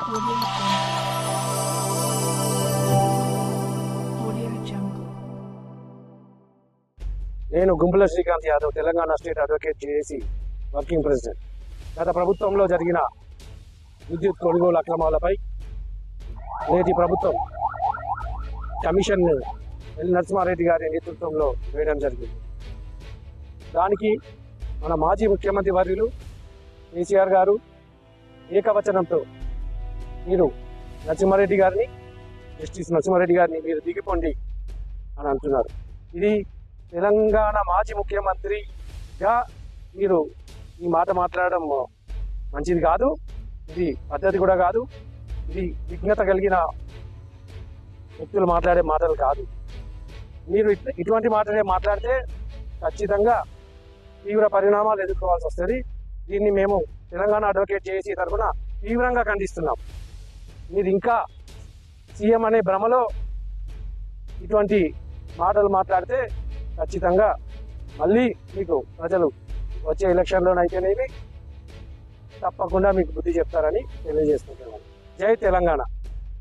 Audio Jungle. నేను Gumpula Srikanth Yadav, Telangana state advocate JAC working president. గత ప్రభుత్వంలో జరిగిన విద్యుత్ కొనుగోలు అక్రమాలపై నేటి ప్రభుత్వం కమిషన్ ఎల్ నరసింహారెడ్డి గారి నేతృత్వంలో వేయడం జరిగింది. దానికి మన మాజీ ముఖ్యమంత్రి వర్యులు కేసీఆర్ గారు ఏకవచనంతో మీరు నరసింహారెడ్డి గారిని, జస్టిస్ నరసింహారెడ్డి గారిని మీరు దిగిపోండి అని అంటున్నారు. ఇది తెలంగాణ మాజీ ముఖ్యమంత్రిగా మీరు ఈ మాట మాట్లాడడం మంచిది కాదు, ఇది పద్ధతి కూడా కాదు, ఇది విఘ్నత కలిగిన వ్యక్తులు మాట్లాడే మాటలు కాదు. మీరు ఇటువంటి మాటలే మాట్లాడితే ఖచ్చితంగా తీవ్ర పరిణామాలు ఎదుర్కోవాల్సి వస్తుంది. దీన్ని మేము తెలంగాణ అడ్వకేట్ చేసి తరఫున తీవ్రంగా ఖండిస్తున్నాం. మీరు ఇంకా సీఎం అనే భ్రమలో ఇటువంటి మాటలు మాట్లాడితే ఖచ్చితంగా మళ్ళీ మీకు ప్రజలు వచ్చే ఎలక్షన్లోనైతేనేవి తప్పకుండా మీకు బుద్ధి చెప్తారని తెలియజేస్తున్నాను. జై తెలంగాణ.